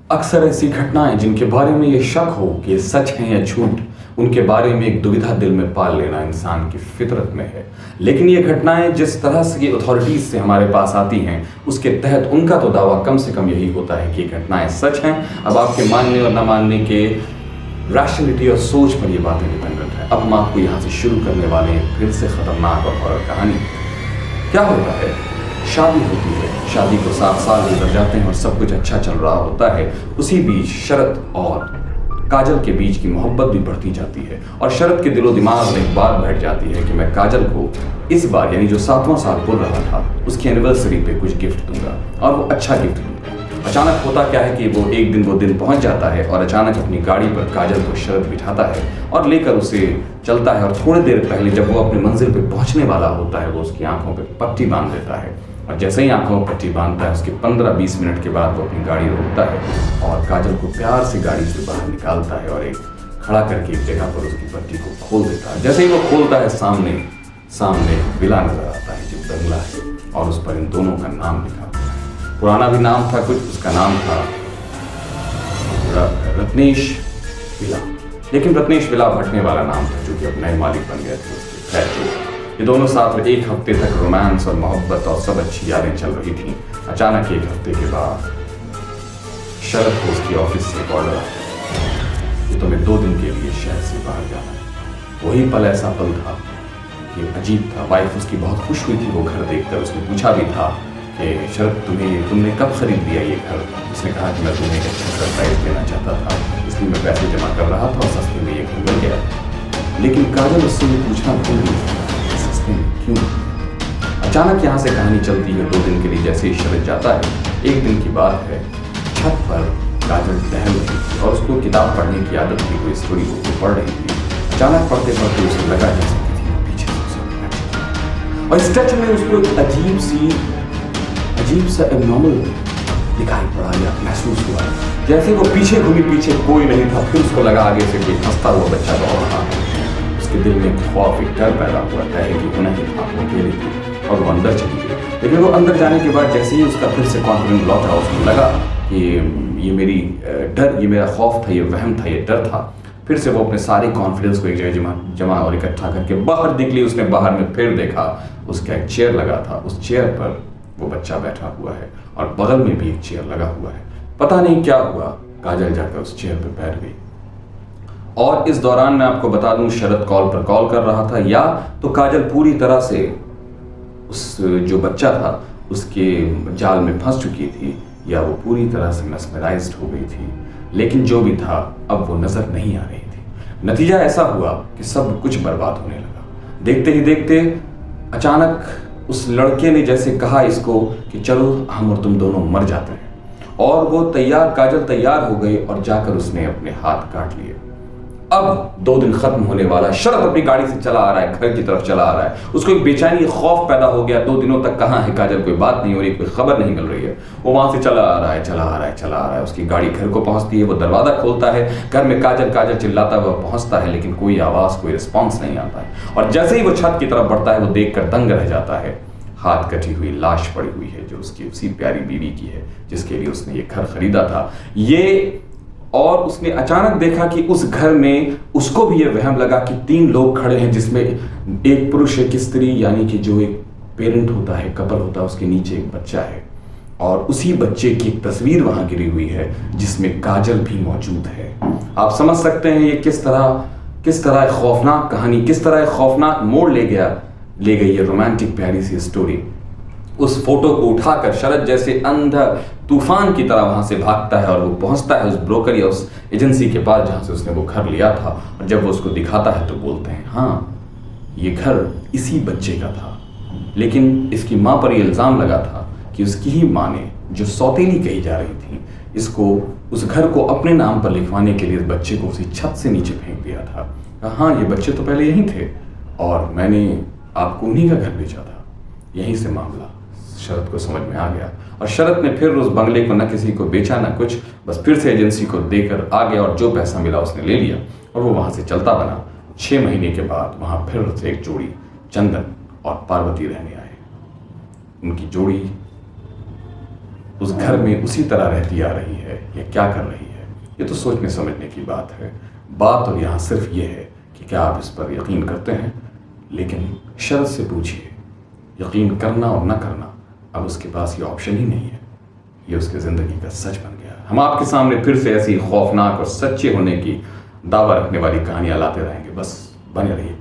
अक्सर ऐसी घटनाएं जिनके बारे में ये शक हो कि ये सच है या झूठ, उनके बारे में एक दुविधा दिल में पाल लेना इंसान की फितरत में है। लेकिन ये घटनाएं जिस तरह से ये अथॉरिटीज से हमारे पास आती हैं, उसके तहत उनका तो दावा कम से कम यही होता है कि ये घटनाएं सच हैं। अब आपके मानने और न मानने के रैशनलिटी और सोच पर ये बातें डिपेंडेंट है। अब हम आपको यहाँ से शुरू करने वाले हैं फिर से खतरनाक और हॉरर कहानी। क्या होता है, शादी होती है, शादी को 7 साल गुजर जाते हैं और सब कुछ अच्छा चल रहा होता है। उसी बीच शरत और काजल के बीच की मोहब्बत भी बढ़ती जाती है और शरत के दिलो दिमाग में एक बात बैठ जाती है कि मैं काजल को इस बार यानी जो 7वां साल बोल रहा था उसकी एनिवर्सरी पे कुछ गिफ्ट दूंगा और वो अच्छा गिफ्ट दूंगा। अचानक होता क्या है कि एक दिन वो दिन पहुंच जाता है और अचानक अपनी गाड़ी पर काजल को शरत बिठाता है और लेकर उसे चलता है। और थोड़ी देर पहले जब वो अपनी मंजिल पे पहुंचने वाला होता है वो उसकी आंखों पे पट्टी बांध देता है और जैसे ही आंखों में पट्टी बांधता है उसके 15-20 मिनट के बाद वो अपनी गाड़ी रोकता है और काजल को प्यार से गाड़ी से बाहर निकालता है और एक खड़ा करके एक जगह पर उसकी पट्टी को खोल देता है। जैसे ही वो खोलता है सामने एक विला नजर आता है जो बंगला है और उस पर इन दोनों का नाम लिखा हुआ है। पुराना भी नाम था कुछ, उसका नाम था रत्नेश विला, लेकिन रत्नेश विला भटने वाला नाम था जो कि अब नए मालिक बन गए थे उसके। खैर, ये दोनों साथ में 1 हफ्ते तक रोमांस और मोहब्बत और सब अच्छी यादें चल रही थी। अचानक 1 हफ्ते के बाद शरद को उसकी ऑफिस से ऑर्डर आता है कि तुम्हें 2 दिन के लिए शहर से बाहर जाना है। वही पल ऐसा पल था कि अजीब था। वाइफ उसकी बहुत खुश हुई थी वो घर देखकर। उसने पूछा भी था कि शरद तुमने कब खरीद लिया ये घर? उसने कहा कि मैं तुम्हें एक अच्छा सरप्राइज देना चाहता था, इसलिए मैं पैसे जमा कर रहा था और सस्ते में ये घर मिल गया। लेकिन काजल उससे ये पूछना भूल गई क्यों। अचानक यहाँ से कहानी चलती है 2 दिन के लिए। जैसे ही शरद जाता है, एक दिन की बात है, छत पर काजल टहल रही थी और उसको किताब पढ़ने की आदत थी, कोई स्टोरी बुक पढ़ रही थी। अचानक पढ़ते पढ़ते उसे लगा जैसे किसी ने पीछे से और इस टच में उसको एक अजीब सा एबनॉर्मल दिखाई पड़ा या महसूस हुआ। जैसे वो पीछे घूमी, पीछे कोई नहीं था। फिर उसको लगा आगे से कोई हंसता हुआ बच्चा दौड़ रहा है। उसके दिल में खौफ, एक डर पैदा हुआ है कि वो नहीं था, वो अकेली थी और वो अंदर चली गई। लेकिन वो अंदर जाने के बाद जैसे ही उसका फिर से कॉन्फिडेंस लौटा, उसको लगा कि ये मेरा खौफ था, ये वहम था, ये डर था। फिर से वो अपने सारे कॉन्फिडेंस को एक जगह जमा और इकट्ठा करके बाहर निकली। उसने बाहर में फिर देखा, उसका एक चेयर लगा था, उस चेयर पर वो बच्चा बैठा हुआ है और बगल में भी एक चेयर लगा हुआ है। पता नहीं क्या हुआ, काजल जाकर उस चेयर पर बैठ गई। और इस दौरान मैं आपको बता दूं, शरद कॉल पर कॉल कर रहा था, या तो काजल पूरी तरह से उस जो बच्चा था उसके जाल में फंस चुकी थी, या वो पूरी तरह से मेस्मराइज्ड हो गई थी। लेकिन जो भी था अब वो नजर नहीं आ रही थी। नतीजा ऐसा हुआ कि सब कुछ बर्बाद होने लगा। देखते ही देखते अचानक उस लड़के ने जैसे कहा इसको कि चलो हम और तुम दोनों मर जाते हैं। और वो काजल तैयार हो गई और जाकर उसने अपने हाथ काट लिए। अब 2 दिन खत्म होने वाला है। शरद अपनी गाड़ी से चला आ रहा है, घर की तरफ चला आ रहा है। उसको एक बेचैनी, खौफ पैदा हो गया। 2 दिनों तक कहाँ है काजल, कोई बात नहीं हो रही, कोई खबर नहीं मिल रही है। वो वहां से चला आ रहा है। उसकी गाड़ी घर को पहुंचती है, वो दरवाजा खोलता है, घर में काजल चिल्लाता हुआ पहुंचता है, लेकिन कोई आवाज, कोई रिस्पॉन्स नहीं आता है। और जैसे ही वो छत की तरफ बढ़ता है, वो देखकर दंग रह जाता है। हाथ कटी हुई लाश पड़ी हुई है जो उसकी उसी प्यारी बीवी की है जिसके लिए उसने ये घर खरीदा था। और उसने अचानक देखा कि उस घर में उसको भी ये वहम लगा कि 3 लोग खड़े हैं, जिसमें एक पुरुष, एक स्त्री, यानी कि जो एक पेरेंट होता है, कपल होता है, उसके नीचे एक बच्चा है। और उसी बच्चे की एक तस्वीर वहां गिरी हुई है जिसमें काजल भी मौजूद है। आप समझ सकते हैं ये किस तरह खौफनाक कहानी, किस तरह खौफनाक मोड़ ले गई ये रोमांटिक प्यारी सी स्टोरी। उस फोटो को उठाकर शरद जैसे अंधा तूफान की तरह वहां से भागता है और वो पहुंचता है उस ब्रोकर या उस एजेंसी के पास जहां से उसने वो घर लिया था। और जब वो उसको दिखाता है तो बोलते हैं, हाँ ये घर इसी बच्चे का था। लेकिन इसकी माँ पर यह इल्जाम लगा था कि उसकी ही माँ ने, जो सौतेली कही जा रही थी, इसको उस घर को अपने नाम पर लिखवाने के लिए इस बच्चे को उसी छत से नीचे फेंक दिया था। हाँ, ये बच्चे तो पहले यहीं थे और मैंने आपको उन्हीं का घर बेचा था। यहीं से मामला शरद को समझ में आ गया और शरद ने फिर उस बंगले को न किसी को बेचा न कुछ, बस फिर से एजेंसी को देकर आ गया और जो पैसा मिला उसने ले लिया और वो वहां से चलता बना। 6 महीने के बाद वहां फिर से एक जोड़ी, चंदन और पार्वती, रहने आए। उनकी जोड़ी उस घर में उसी तरह रहती आ रही है या क्या कर रही है, ये तो सोचने समझने की बात है। बात तो यहाँ सिर्फ ये है कि क्या आप इस पर यकीन करते हैं, लेकिन शर्त से पूछिए। यकीन करना और ना करना अब उसके पास ये ऑप्शन ही नहीं है, ये उसकी ज़िंदगी का सच बन गया। हम आपके सामने फिर से ऐसी खौफनाक और सच्चे होने की दावा रखने वाली कहानियाँ लाते रहेंगे, बस बने रहिए।